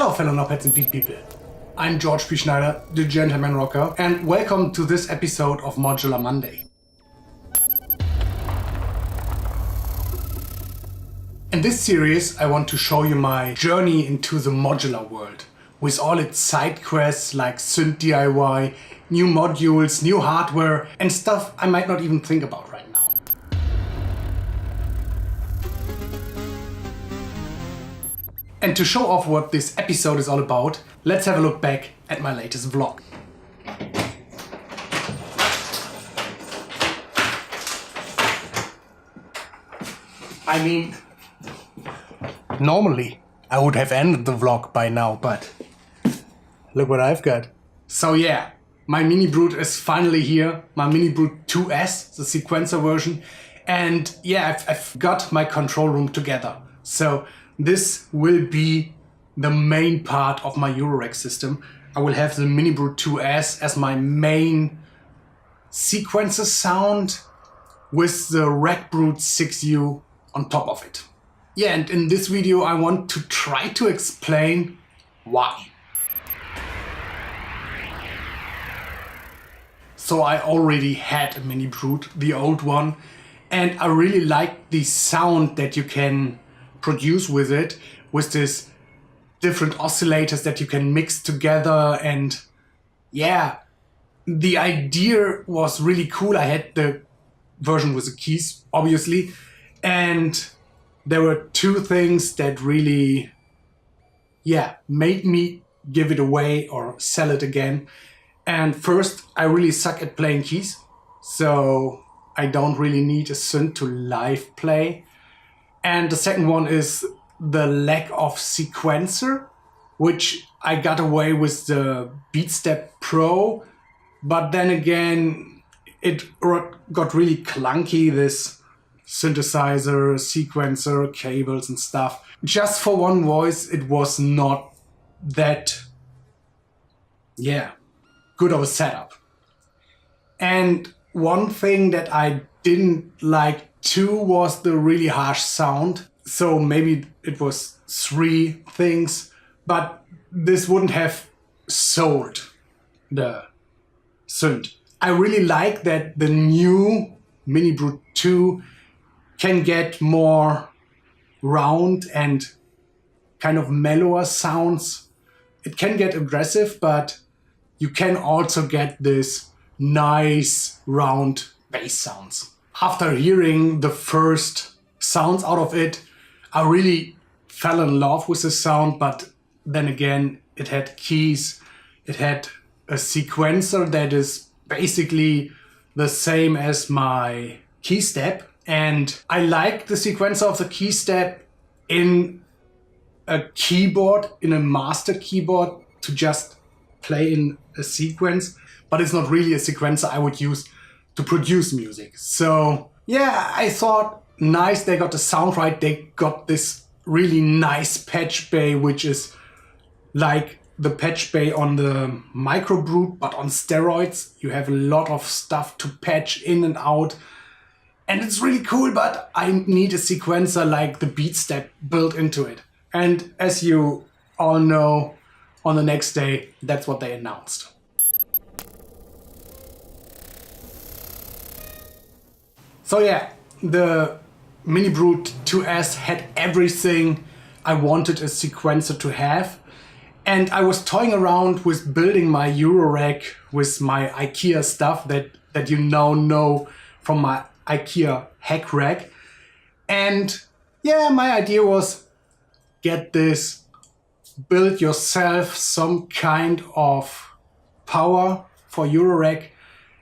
Hello fellow knobheads and beat people. I'm George P. Schneider, the Gentleman Rocker, and welcome to this episode of Modular Monday. In this series I want to show you my journey into the modular world, with all its side quests like synth DIY, new modules, new hardware and stuff I might not even think about right now. And to show off what this episode is all about, let's have a look back at my latest vlog. I mean, normally I would have ended the vlog by now, but look what I've got. So yeah, my Minibrute is finally here, my Minibrute2s, the sequencer version. And yeah, I've got my control room together. So this will be the main part of my Eurorack system. I will have the Minibrute2s as my main sequencer sound with the Rackbrute 6U on top of it. Yeah, and in this video I want to try to explain why. So I already had a Minibrute, the old one, and I really like the sound that you can produce with it, with this different oscillators that you can mix together. And yeah, the idea was really cool. I had the version with the keys, obviously, and there were two things that really, yeah, made me give it away or sell it again. And first, I really suck at playing keys, so I don't really need a synth to live play. And the second one is the lack of sequencer, which I got away with the Beatstep Pro, but then again, it got really clunky, this synthesizer, sequencer, cables and stuff. Just for one voice, it was not that, yeah, good of a setup. And one thing that I didn't like too was the really harsh sound. So maybe it was three things, but this wouldn't have sold the synth. I really like that the new Minibrute 2 can get more round and kind of mellower sounds. It can get aggressive, but you can also get this nice round bass sounds. After hearing the first sounds out of it, I really fell in love with the sound, but then again, it had keys, it had a sequencer that is basically the same as my key step. And I like the sequencer of the key step in a keyboard, in a master keyboard, to just play in a sequence, but it's not really a sequencer I would use to produce music. So yeah, I thought nice, they got the sound right, they got this really nice patch bay, which is like the patch bay on the Microbrute, but on steroids. You have a lot of stuff to patch in and out, and it's really cool, but I need a sequencer like the Beatstep built into it. And as you all know, on the next day, that's what they announced. So yeah, the Minibrute2s had everything I wanted a sequencer to have. And I was toying around with building my Eurorack with my IKEA stuff that you now know from my IKEA hack rack. And yeah, my idea was get this, build yourself some kind of power for Eurorack,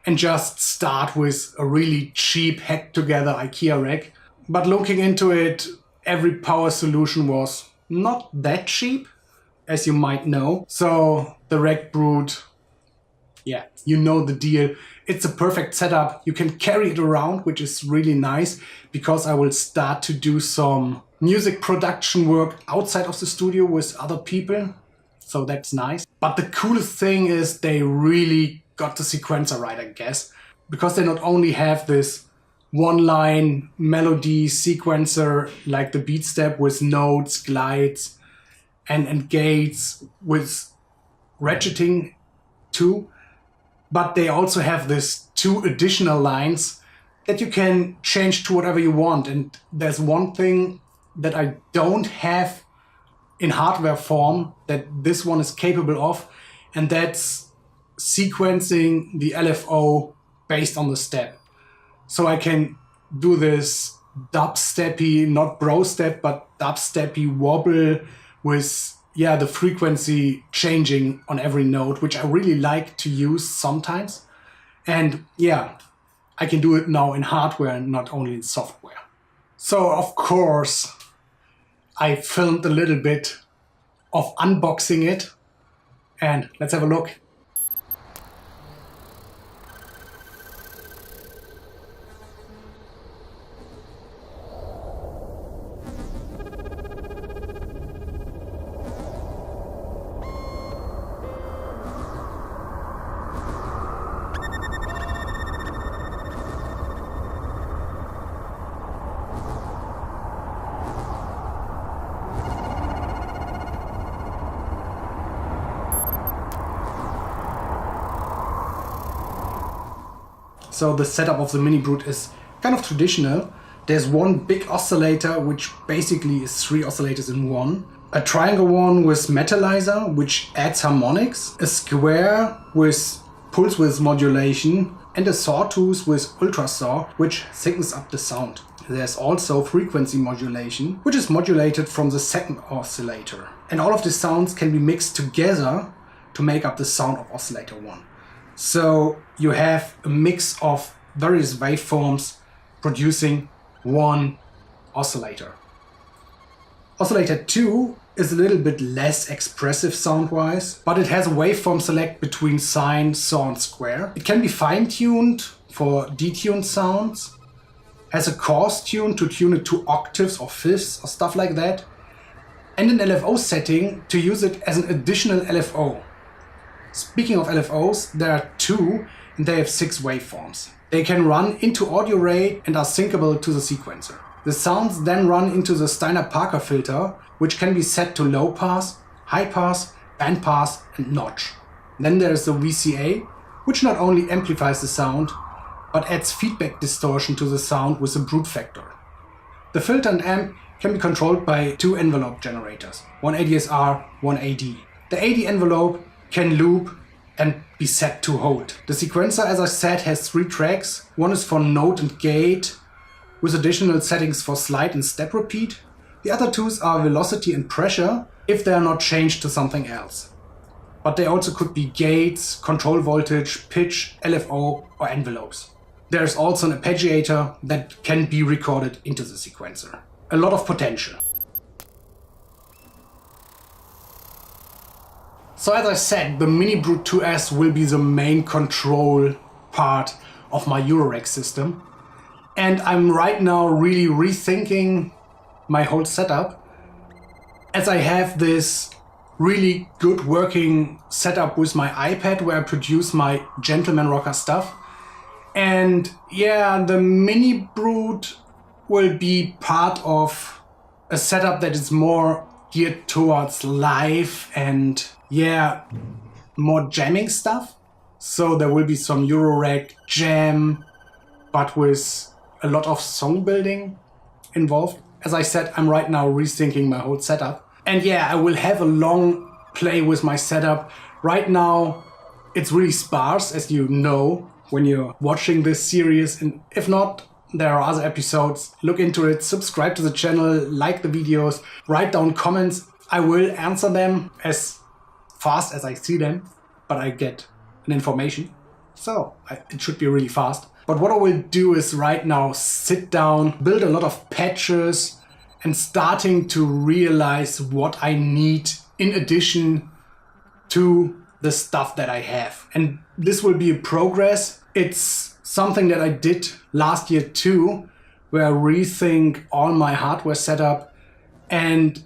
and just start with a really cheap hacked together IKEA rack. But looking into it, every power solution was not that cheap, as you might know. So the Rackbrute, yeah, you know the deal. It's a perfect setup. You can carry it around, which is really nice, because I will start to do some music production work outside of the studio with other people. So that's nice. But the coolest thing is they really got the sequencer right, I guess, because they not only have this one-line melody sequencer like the Beatstep with notes, glides, and gates with ratcheting too. But they also have this 2 additional lines that you can change to whatever you want. And there's one thing that I don't have in hardware form that this one is capable of, and that's sequencing the LFO based on the step. So I can do this dubsteppy, not bro step, but dubsteppy wobble with the frequency changing on every note, which I really like to use sometimes. And I can do it now in hardware and not only in software. So of course, I filmed a little bit of unboxing it, and let's have a look. So the setup of the Minibrute is kind of traditional. There's one big oscillator, which basically is 3 oscillators in one. A triangle one with metallizer, which adds harmonics. A square with pulse width modulation. And a sawtooth with ultrasaw, which thickens up the sound. There's also frequency modulation, which is modulated from the second oscillator. And all of the sounds can be mixed together to make up the sound of oscillator 1. So you have a mix of various waveforms producing one oscillator. Oscillator 2 is a little bit less expressive sound-wise, but it has a waveform select between sine, saw and square. It can be fine-tuned for detuned sounds, has a coarse tune to tune it to octaves or fifths or stuff like that, and an LFO setting to use it as an additional LFO. Speaking of LFOs, there are 2 and they have 6 waveforms. They can run into audio rate and are syncable to the sequencer. The sounds then run into the Steiner-Parker filter, which can be set to low pass, high pass, band pass and notch. Then there is the VCA, which not only amplifies the sound, but adds feedback distortion to the sound with a brute factor. The filter and amp can be controlled by 2 envelope generators, one ADSR, one AD. The AD envelope can loop and be set to hold. The sequencer, as I said, has 3 tracks. One is for note and gate, with additional settings for slide and step repeat. The other 2s are velocity and pressure, if they are not changed to something else. But they also could be gates, control voltage, pitch, LFO or envelopes. There is also an arpeggiator that can be recorded into the sequencer. A lot of potential. So as I said, the Minibrute2s will be the main control part of my Eurorack system. And I'm right now really rethinking my whole setup, as I have this really good working setup with my iPad where I produce my Gentleman Rocker stuff. And the Minibrute will be part of a setup that is more geared towards live and more jamming stuff. So there will be some Eurorack jam, but with a lot of song building involved. As I said, I'm right now rethinking my whole setup. And I will have a long play with my setup. Right now, it's really sparse, as you know, when you're watching this series. And if not, there are other episodes. Look into it, subscribe to the channel, like the videos, write down comments. I will answer them as fast as I see them, but I get an information. So it should be really fast. But what I will do is right now sit down, build a lot of patches and starting to realize what I need in addition to the stuff that I have. And this will be a progress. It's something that I did last year too, where I rethink all my hardware setup and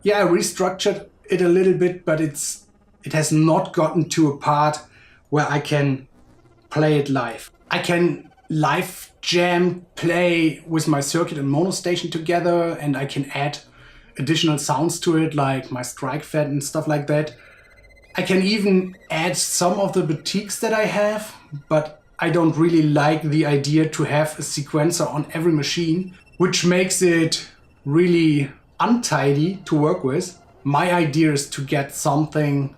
I restructured it a little bit, but it has not gotten to a part where I can play it live. I can live jam, play with my circuit and mono station together, and I can add additional sounds to it, like my strike fed and stuff like that. I can even add some of the boutiques that I have, but I don't really like the idea to have a sequencer on every machine, which makes it really untidy to work with. My idea is to get something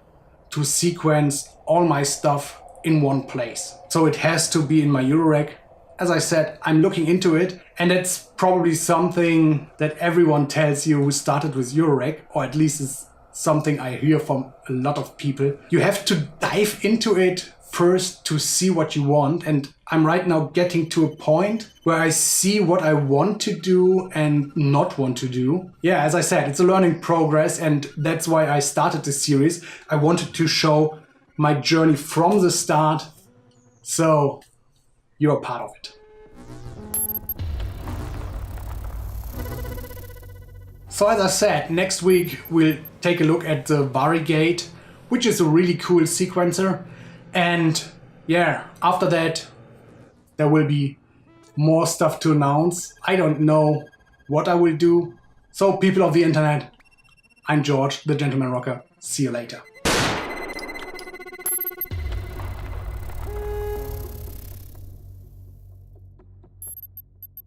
to sequence all my stuff in one place. So it has to be in my Eurorack. As I said, I'm looking into it, and it's probably something that everyone tells you who started with Eurorack, or at least it's something I hear from a lot of people. You have to dive into it first to see what you want, and I'm right now getting to a point where I see what I want to do and not want to do. Yeah, as I said, it's a learning progress, and that's why I started this series. I wanted to show my journey from the start, so you're a part of it. So as I said, next week we'll take a look at the Variegate, which is a really cool sequencer. And yeah, after that, there will be more stuff to announce. I don't know what I will do. So people of the internet, I'm George, the Gentleman Rocker. See you later.